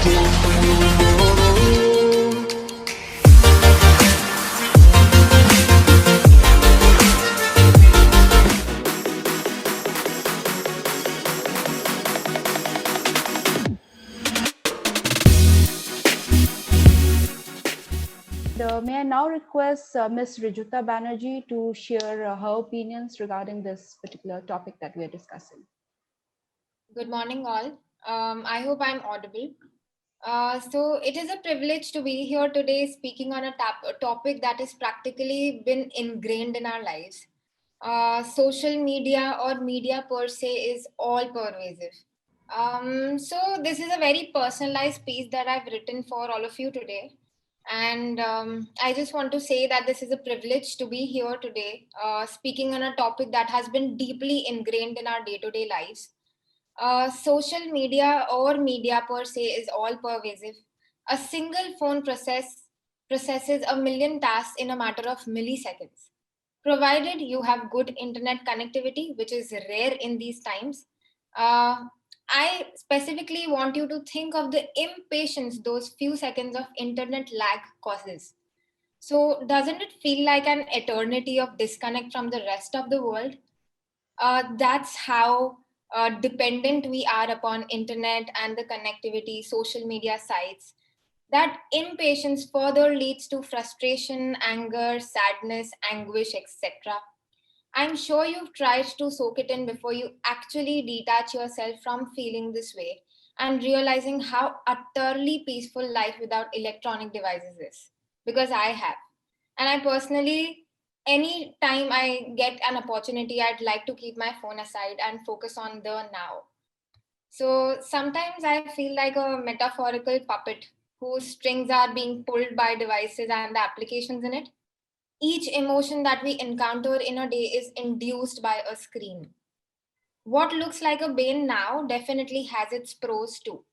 May I now request Ms. Rijuta Banerjee to share her opinions regarding this particular topic that we are discussing. Good morning, all. I hope I'm audible. So it is a privilege to be here today speaking on a topic that has practically been ingrained in our lives. Social media or media per se is all pervasive. So this is a very personalized piece that I've written for all of you today. And I just want to say that this is a privilege to be here today, speaking on a topic that has been deeply ingrained in our day-to-day lives. Social media or media per se is all pervasive. A single phone processes a million tasks in a matter of milliseconds. Provided you have good internet connectivity, which is rare in these times, uh, I specifically want you to think of the impatience those few seconds of internet lag causes. So, doesn't it feel like an eternity of disconnect from the rest of the world? That's how dependent we are upon internet and the connectivity, social media sites. That impatience further leads to frustration, anger, sadness, anguish, etc. I'm sure you've tried to soak it in before you actually detach yourself from feeling this way and realizing how utterly peaceful life without electronic devices is. Because I have. And I personally, any time I get an opportunity, I'd like to keep my phone aside and focus on the now. So sometimes I feel like a metaphorical puppet whose strings are being pulled by devices and the applications in it. Each emotion that we encounter in a day is induced by a screen. What looks like a bane now definitely has its pros too.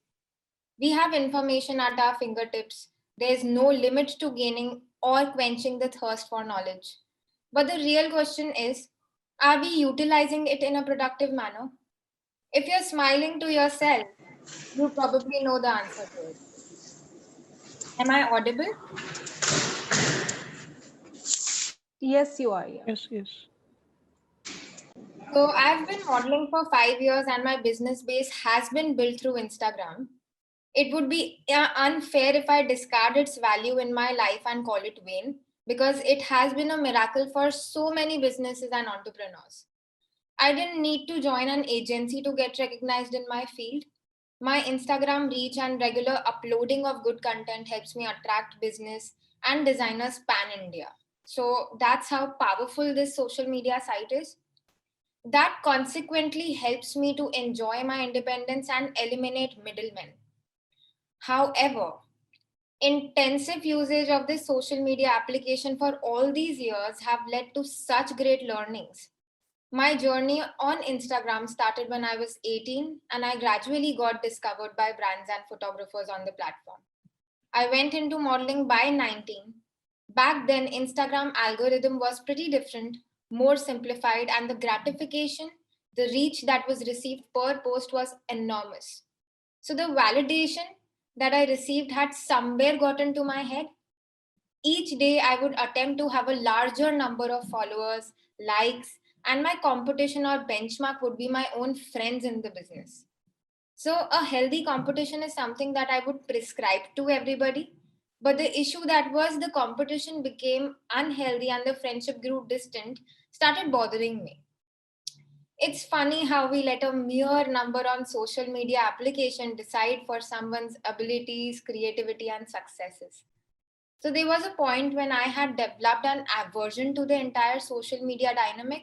We have information at our fingertips. There is no limit to gaining or quenching the thirst for knowledge. But the real question is, are we utilizing it in a productive manner? If you're smiling to yourself, you probably know the answer to it. Am I audible? Yes, you are. Yeah. Yes, yes. So I've been modeling for 5 years and my business base has been built through Instagram. It would be unfair if I discard its value in my life and call it vain because it has been a miracle for so many businesses and entrepreneurs. I didn't need to join an agency to get recognized in my field. My Instagram reach and regular uploading of good content helps me attract business and designers pan India. So that's how powerful this social media site is. That consequently helps me to enjoy my independence and eliminate middlemen. However, intensive usage of this social media application for all these years have led to such great learnings. My journey on Instagram started when I was 18 and I gradually got discovered by brands and photographers on the platform. I went into modeling by 19. Back then, Instagram algorithm was pretty different, more simplified, and the gratification, the reach that was received per post was enormous. So the validation that I received had somewhere gotten to my head. Each day, I would attempt to have a larger number of followers, likes, and my competition or benchmark would be my own friends in the business. So, a healthy competition is something that I would prescribe to everybody. But the issue that was the competition became unhealthy and the friendship grew distant started bothering me. It's funny how we let a mere number on social media application decide for someone's abilities, creativity, and successes. So there was a point when I had developed an aversion to the entire social media dynamic.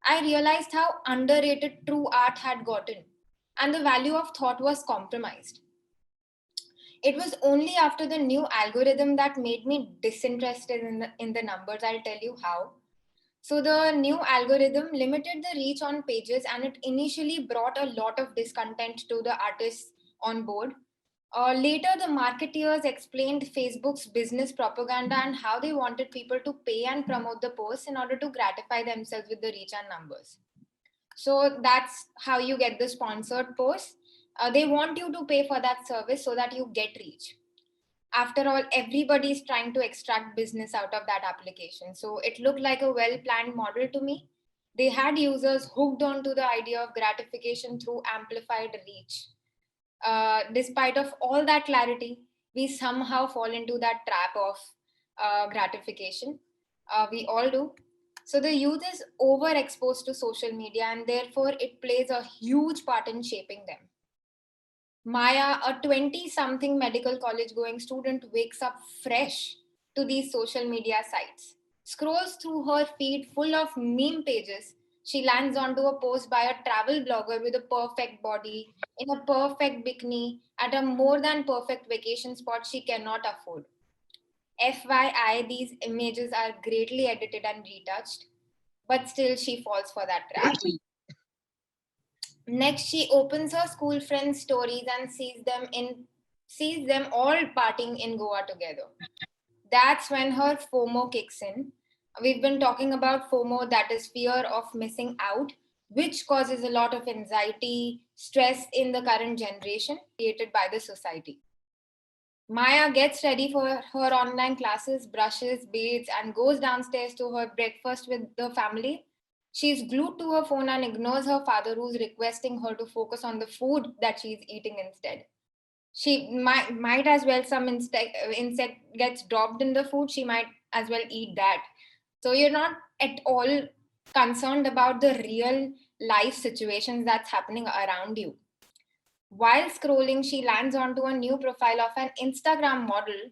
I realized how underrated true art had gotten, and the value of thought was compromised. It was only after the new algorithm that made me disinterested in the numbers. I'll tell you how. So the new algorithm limited the reach on pages and it initially brought a lot of discontent to the artists on board. Later, the marketeers explained Facebook's business propaganda and how they wanted people to pay and promote the posts in order to gratify themselves with the reach and numbers. So that's how you get the sponsored posts. They want you to pay for that service so that you get reach. After all, everybody is trying to extract business out of that application. So it looked like a well planned model to me. They had users hooked onto the idea of gratification through amplified reach. Despite of all that clarity, we somehow fall into that trap of gratification. We all do. So the youth is overexposed to social media, and therefore it plays a huge part in shaping them. Maya, a 20 something medical college going student, wakes up fresh to these social media sites, scrolls through her feed full of meme pages. She lands onto a post by a travel blogger with a perfect body, in a perfect bikini, at a more than perfect vacation spot she cannot afford. FYI, these images are greatly edited and retouched, but still she falls for that trap. Next, she opens her school friends' stories and sees them all partying in Goa together. That's when her FOMO kicks in. We've been talking about FOMO, that is fear of missing out, which causes a lot of anxiety, stress in the current generation created by the society. Maya gets ready for her online classes, brushes, bathes, and goes downstairs to her breakfast with the family. She's glued to her phone and ignores her father, who's requesting her to focus on the food that she's eating instead. She might as well, some insect gets dropped in the food, she might as well eat that. So you're not at all concerned about the real life situations that's happening around you. While scrolling, she lands onto a new profile of an Instagram model,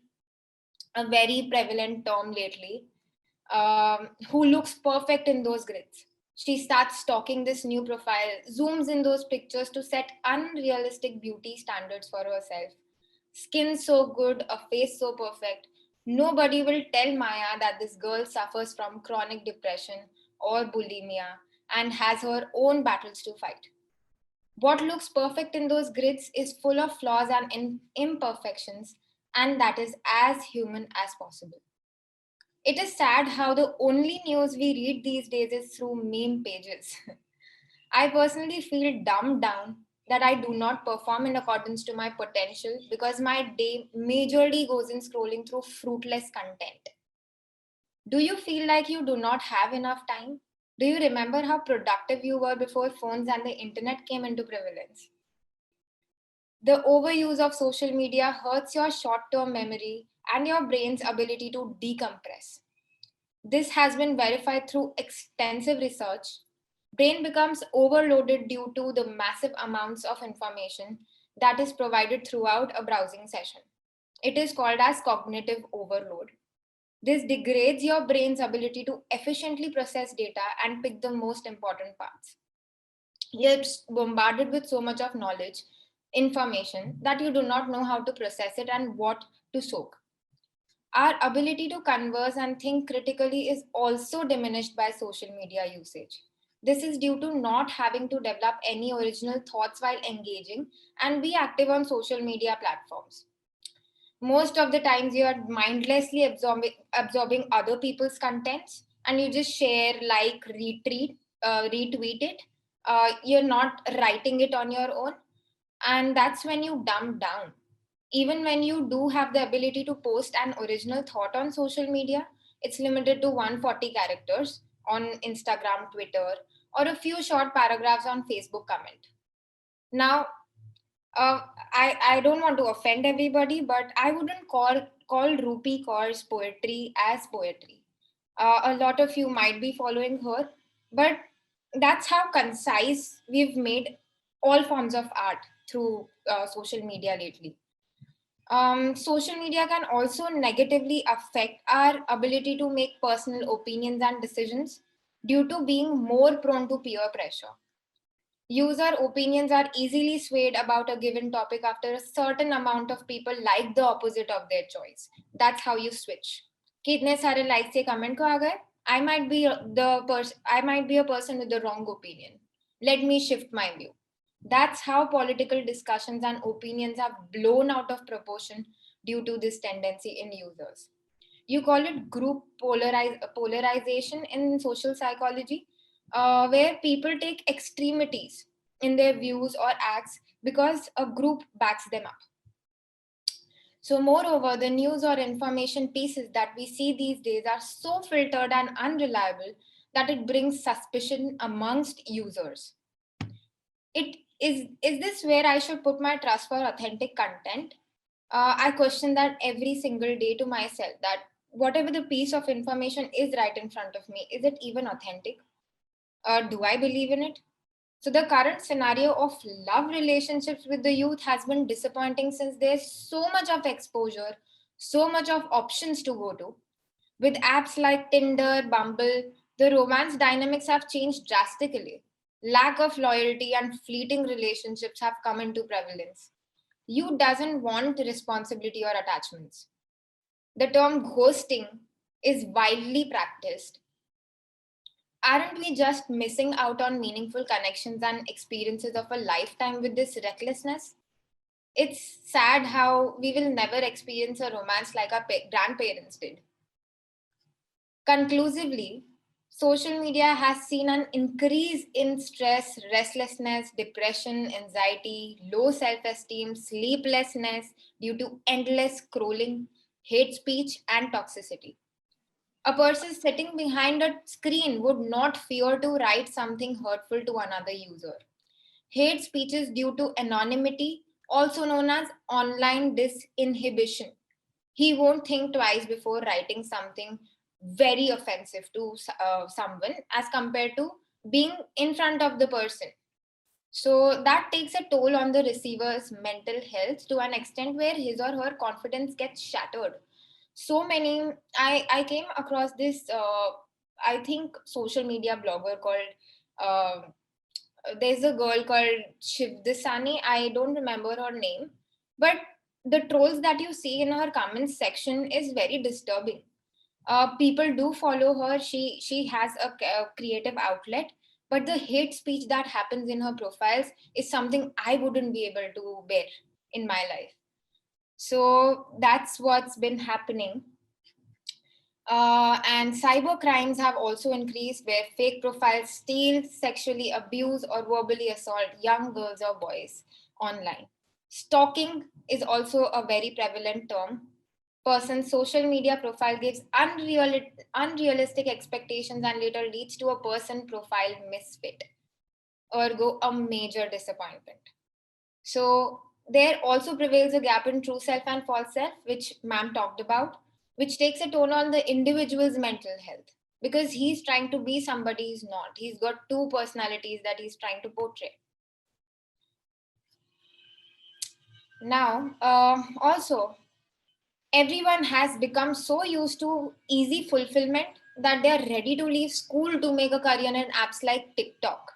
a very prevalent term lately, who looks perfect in those grids. She starts stalking this new profile, zooms in those pictures to set unrealistic beauty standards for herself. Skin so good, a face so perfect. Nobody will tell Maya that this girl suffers from chronic depression or bulimia and has her own battles to fight. What looks perfect in those grids is full of flaws and imperfections, and that is as human as possible. It is sad how the only news we read these days is through meme pages. I personally feel dumbed down that I do not perform in accordance to my potential because my day majorly goes in scrolling through fruitless content. Do you feel like you do not have enough time? Do you remember how productive you were before phones and the internet came into prevalence? The overuse of social media hurts your short term memory and your brain's ability to decompress. This has been verified through extensive research. Brain becomes overloaded due to the massive amounts of information that is provided throughout a browsing session. It is called as cognitive overload. This degrades your brain's ability to efficiently process data and pick the most important parts. You're bombarded with so much of knowledge, information, that you do not know how to process it and what to soak. Our ability to converse and think critically is also diminished by social media usage. This is due to not having to develop any original thoughts while engaging and be active on social media platforms. Most of the times, you are mindlessly absorbing other people's contents and you just share, like, retweet it. You're not writing it on your own, and that's when you dumb down. Even when you do have the ability to post an original thought on social media, it's limited to 140 characters on Instagram, Twitter, or a few short paragraphs on Facebook comment. Now, uh, I don't want to offend everybody, but I wouldn't call Rupi Kaur's poetry as poetry. A lot of you might be following her, but that's how concise we've made all forms of art through social media lately. Social media can also negatively affect our ability to make personal opinions and decisions due to being more prone to peer pressure. User opinions are easily swayed about a given topic after a certain amount of people like the opposite of their choice. That's how you switch. कि इतने सारे likes ये comment को आ गए, I might be a person with the wrong opinion. Let me shift my view. That's how political discussions and opinions have blown out of proportion due to this tendency in users. You call it group polarization in social psychology, where people take extremities in their views or acts because a group backs them up. So, moreover, the news or information pieces that we see these days are so filtered and unreliable that it brings suspicion amongst users. Is this where I should put my trust for authentic content? I question that every single day to myself, that whatever the piece of information is right in front of me, is it even authentic? Do I believe in it? So the current scenario of love relationships with the youth has been disappointing since there's so much of exposure, so much of options to go to. With apps like Tinder, Bumble, the romance dynamics have changed drastically. Lack of loyalty and fleeting relationships have come into prevalence. You doesn't want responsibility or attachments. The term ghosting is widely practiced. Aren't we just missing out on meaningful connections and experiences of a lifetime with this recklessness? It's sad how we will never experience a romance like our grandparents did. Conclusively, social media has seen an increase in stress, restlessness, depression, anxiety, low self esteem, sleeplessness due to endless scrolling, hate speech, and toxicity. A person sitting behind a screen would not fear to write something hurtful to another user. Hate speech is due to anonymity, also known as online disinhibition. He won't think twice before writing something very offensive to someone as compared to being in front of the person. So that takes a toll on the receiver's mental health to an extent where his or her confidence gets shattered. So many, I came across this, I think, social media blogger called, there's a girl called Shivdasani. I don't remember her name, but the trolls that you see in her comments section is very disturbing. People do follow her. She has a creative outlet, but the hate speech that happens in her profiles is something I wouldn't be able to bear in my life. So that's what's been happening. And cyber crimes have also increased, where fake profiles steal, sexually abuse, or verbally assault young girls or boys online. Stalking is also a very prevalent term. Person's social media profile gives unrealistic expectations and later leads to a person profile misfit, ergo, a major disappointment. So there also prevails a gap in true self and false self, which ma'am talked about, which takes a toll on the individual's mental health because he's trying to be somebody he's not. He's got two personalities that he's trying to portray. Now, also, everyone has become so used to easy fulfillment that they're ready to leave school to make a career in apps like TikTok.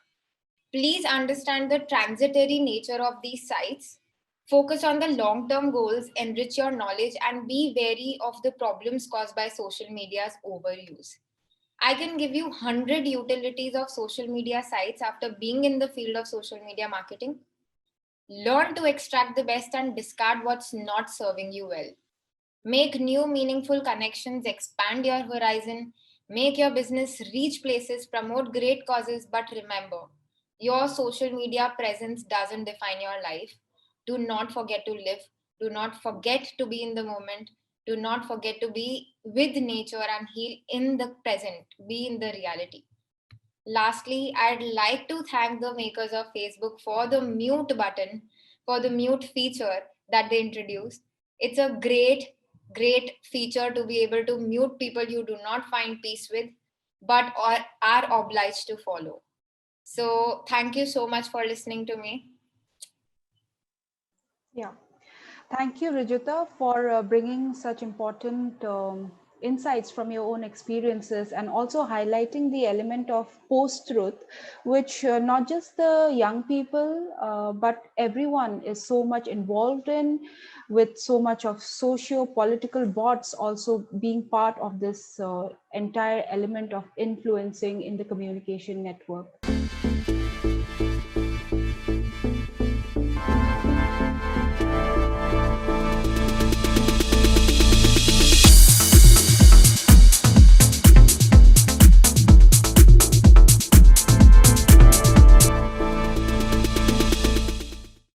Please understand the transitory nature of these sites. Focus on the long term goals, enrich your knowledge, and be wary of the problems caused by social media's overuse. I can give you 100 utilities of social media sites after being in the field of social media marketing. Learn to extract the best and discard what's not serving you well. Make new meaningful connections, expand your horizon, make your business reach places, promote great causes, but remember, your social media presence doesn't define your life. Do not forget to live. Do not forget to be in the moment. Do not forget to be with nature and heal in the present. Be in the reality. Lastly, I'd like to thank the makers of Facebook for the mute button, for the mute feature that they introduced. It's a great feature to be able to mute people you do not find peace with, but are obliged to follow. So, thank you so much for listening to me. Yeah. Thank you, Rijita, for bringing such important insights from your own experiences and also highlighting the element of post-truth, which not just the young people, but everyone is so much involved in, with so much of socio-political bots also being part of this entire element of influencing in the communication network.